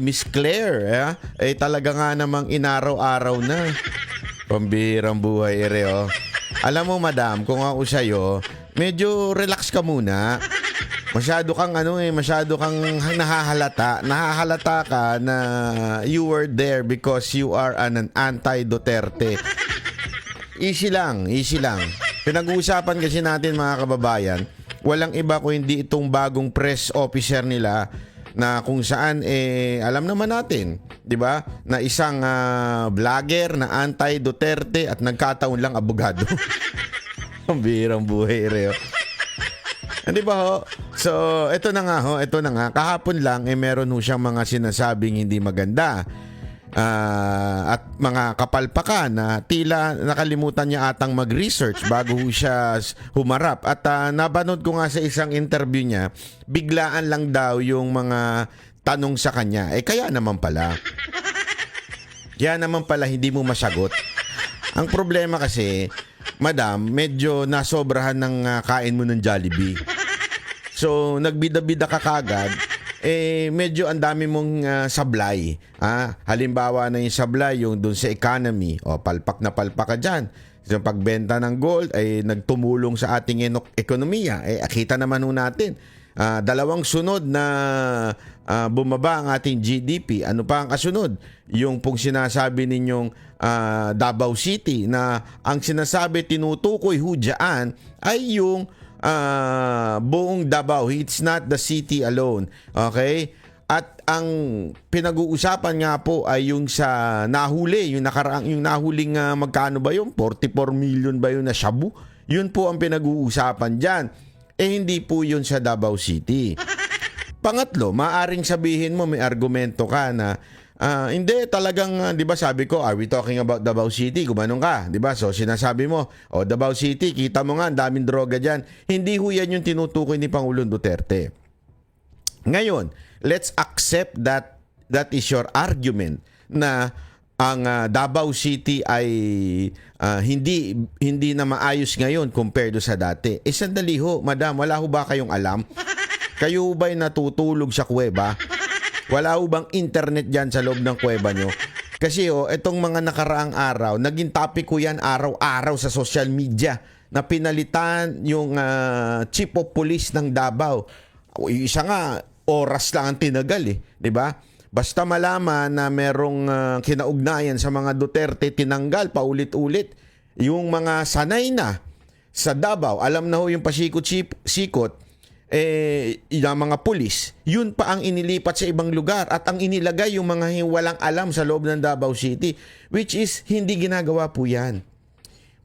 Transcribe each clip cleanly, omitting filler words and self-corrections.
Miss Claire, talaga nga namang inaraw-araw na. Pambihirang buhay, ere, oh. Alam mo, madam, kung ako sa'yo, medyo relax ka muna. Masyado kang masyado kang nahahalata. Nahahalata ka na you were there because you are an anti-Duterte. Easy lang, easy lang. Pinag-uusapan kasi natin, mga kababayan, walang iba kung hindi itong bagong press officer nila na kung saan alam naman natin, 'di ba? Na isang vlogger na anti-Duterte at nagkataon lang abogado. Ang birang buhay, reo. Hindi ba ho? So, ito na nga. Kahapon lang meron ho siyang mga sinasabing hindi maganda. At mga kapalpakan na tila nakalimutan niya atang mag-research bago siya humarap. At napanood ko nga sa isang interview niya, biglaan lang daw yung mga tanong sa kanya. Kaya naman pala hindi mo masagot. Ang problema kasi, madam, medyo nasobrahan ng kain mo ng Jollibee. So, nagbida-bida ka kagad. Medyo ang dami mong sablay. Halimbawa na yung sablay, yung dun sa economy. Palpak na palpak ka dyan. Sa pagbenta ng gold ay nagtumulong sa ating ekonomiya. Akita naman nun natin. Dalawang sunod na bumaba ang ating GDP. Ano pa ang kasunod? Yung pong sinasabi ninyong Davao City na ang sinasabi tinutukoy hudyaan ay yung buong Davao. It's not the city alone. Okay? At ang pinag-uusapan nga po ay yung sa nahuli, yung nahuling magkano ba yun? 44 million ba yun na shabu? Yun po ang pinag-uusapan dyan. Hindi po yun sa Davao City. Pangatlo, maaring sabihin mo may argumento ka na hindi talagang, 'di ba sabi ko, are we talking about Davao City? Gumanong ka, 'di ba? So sinasabi mo, Davao City, kita mo nga ang daming droga diyan. Hindi ho yan yung tinutukoy ni Pangulong Duterte. Ngayon, let's accept that is your argument na ang Davao City ay hindi na maayos ngayon compared sa dati. Sandali ho, madam, wala ho ba kayong alam? Kayo ba'y natutulog sa kuweba? Wala ho bang internet dyan sa loob ng kuweba nyo? Kasi itong mga nakaraang araw, naging topic ko yan araw-araw sa social media na pinalitan yung chief of police ng Davao. Isa nga, oras lang ang tinagal di ba? Basta malaman na merong kinaugnayan sa mga Duterte, tinanggal paulit-ulit yung mga sanay na sa Davao. Alam na ho yung pasikot-sikot, yung mga pulis, yun pa ang inilipat sa ibang lugar at ang inilagay yung mga walang alam sa loob ng Davao City, which is hindi ginagawa po yan.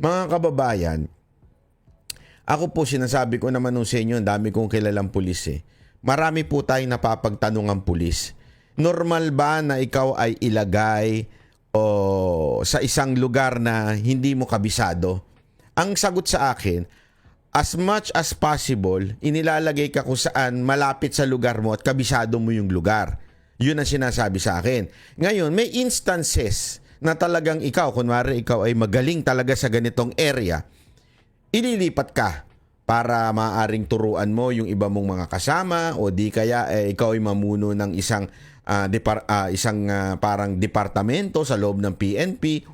Mga kababayan, ako po sinasabi ko naman nung sa inyo, dami kong kilalang pulis Marami po tayong napapagtanungang pulis. Normal ba na ikaw ay ilagay sa isang lugar na hindi mo kabisado? Ang sagot sa akin, as much as possible, inilalagay ka kung saan malapit sa lugar mo at kabisado mo yung lugar. Yun ang sinasabi sa akin. Ngayon, may instances na talagang kunwari ikaw ay magaling talaga sa ganitong area, ililipat ka para maaaring turuan mo yung iba mong mga kasama o di kaya ikaw ay mamuno ng isang parang departamento sa loob ng PNP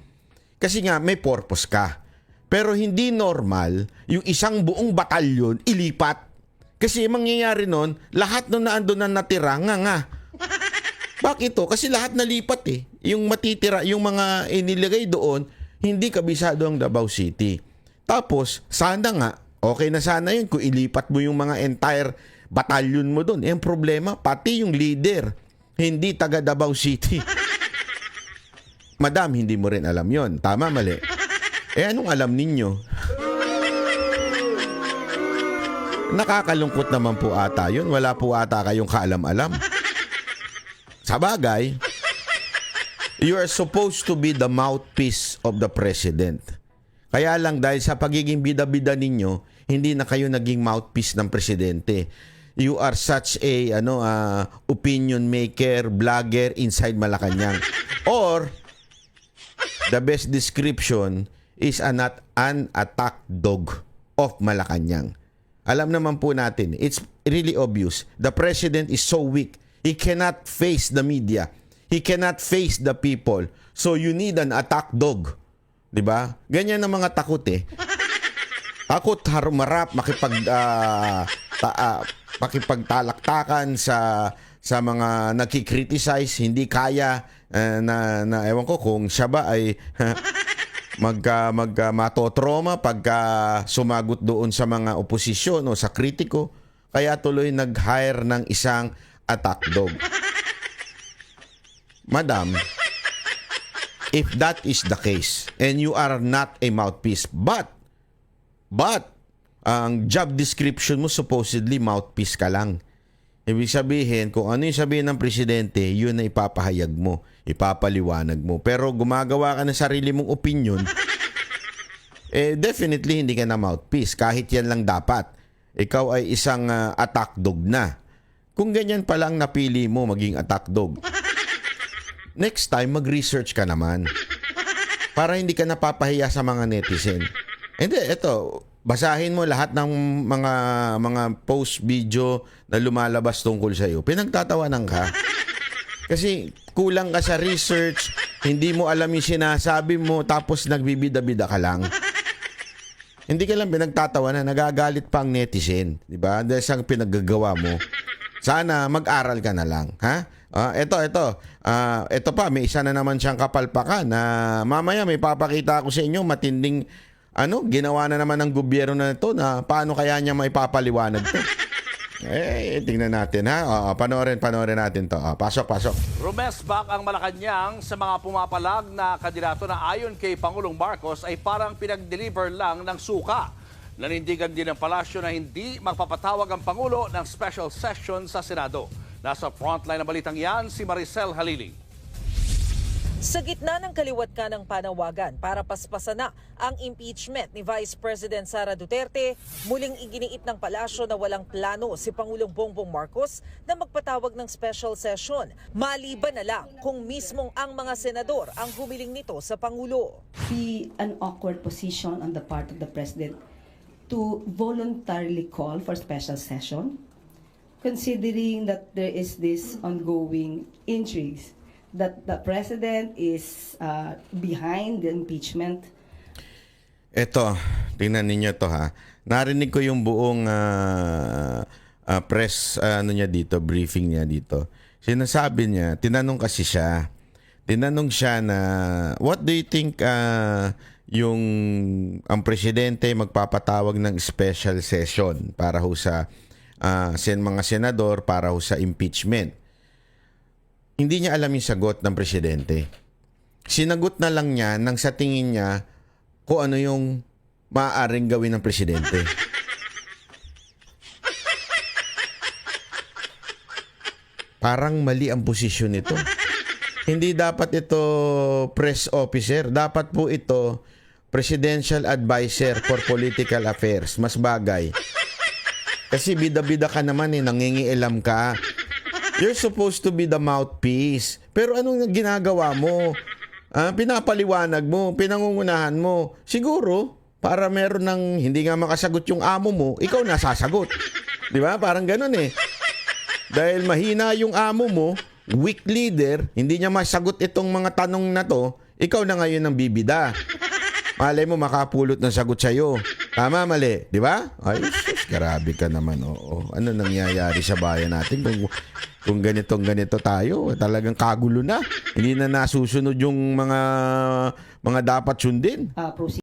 kasi nga may purpose ka. Pero hindi normal yung isang buong batalyon ilipat. Kasi mangyayari nun, lahat nun na andun na natira, nga. Bakit ito? Kasi lahat nalipat Yung matitira, yung mga inilagay doon, hindi kabisado ang Davao City. Tapos, sana nga, okay na sana yun kung ilipat mo yung mga entire batalyon mo doon. Ang problema, pati yung leader, hindi taga Davao City. Madam, hindi mo rin alam yon. Tama, mali? Anong alam ninyo? Nakakalungkot naman po ata yun. Wala po ata kayong kaalam-alam. Sa bagay, you are supposed to be the mouthpiece of the president. Kaya lang dahil sa pagiging bida-bida ninyo, hindi na kayo naging mouthpiece ng presidente. You are such a opinion maker, blogger inside Malacanang. Or, the best description is an attack dog of Malacanang. Alam naman po natin, it's really obvious. The president is so weak. He cannot face the media. He cannot face the people. So you need an attack dog. 'Di ba? Ganyan ang mga takot eh. Takot harmarap makipagtalaktakan sa mga nagki-criticize, hindi kaya na ewan ko kung siya ba ay matotroma pagka sumagot doon sa mga oposisyon o sa kritiko. Kaya tuloy nag-hire ng isang attack dog. Madam, if that is the case and you are not a mouthpiece, but ang job description mo supposedly mouthpiece ka lang. Ibig sabihin, kung ano yung sabihin ng presidente, yun na ipapahayag mo, ipapaliwanag mo. Pero gumagawa ka ng sarili mong opinion, definitely hindi ka na mouthpiece. Kahit yan lang dapat. Ikaw ay isang attack dog na. Kung ganyan pa lang napili mo maging attack dog, next time, mag-research ka naman. Para hindi ka napapahiya sa mga netizen. Hindi, eto, basahin mo lahat ng mga post video na lumalabas tungkol sa iyo. Pinagtatawanan ka. Kasi kulang ka sa research, hindi mo alam yung sinasabi mo, tapos nagbibida-bida ka lang. Hindi ka lang pinagtatawanan, nagagalit pa ang netizen. Diba? Dahil sa pinaggagawa mo. Sana mag-aral ka na lang. Ha? Ito pa, may isa na naman siyang kapalpakan na mamaya may papakita ako sa inyo matinding ginawa na naman ng gobyerno na ito na paano kaya niya maipapaliwanag to. Tingnan natin ha. Panoorin natin to. Pasok. Rumesbak ang Malacanang sa mga pumapalag na kandidato na ayon kay Pangulong Marcos ay parang pinag-deliver lang ng suka. Nanindigan din ng palasyo na hindi magpapatawag ang Pangulo ng special session sa Senado. Nasa frontline ng balitang yan si Maricel Halili. Sa gitna ng kaliwat ka ng panawagan para paspasan na ang impeachment ni Vice President Sara Duterte, muling iginiit ng palasyo na walang plano si Pangulong Bongbong Marcos na magpatawag ng special session. Maliban na lang kung mismong ang mga senador ang humiling nito sa Pangulo. Be an awkward position on the part of the President to voluntarily call for special session, considering that there is this ongoing intrigues that the President is behind the impeachment. Ito, tingnan ninyo to ha. Narinig ko yung buong press niya dito, briefing niya dito. Sinasabi niya, tinanong siya na what do you think ang presidente magpapatawag ng special session para ho sa mga senador para ho sa impeachment. Hindi niya alam yung sagot ng presidente. Sinagot na lang niya nang sa tingin niya kung ano yung maaaring gawin ng presidente. Parang mali ang posisyon nito. Hindi dapat ito press officer. Dapat po ito presidential advisor for political affairs. Mas bagay. Kasi bida-bida ka naman nangingialam ka. You're supposed to be the mouthpiece. Pero anong ginagawa mo? Pinapaliwanag mo, pinangungunahan mo. Siguro, para meron ng hindi nga makasagot yung amo mo, ikaw nasasagot. Di ba? Parang ganun eh. Dahil mahina yung amo mo, weak leader, hindi niya masagot itong mga tanong na to, ikaw na ngayon ang bibida. Malay mo makapulot ng sagot sa'yo. Tama, mali. Di ba? Ay, sus, grabe ka naman. Oo. Ano nangyayari sa bayan natin kung ganito tayo? Talagang kagulo na. Hindi na nasusunod yung mga dapat sundin.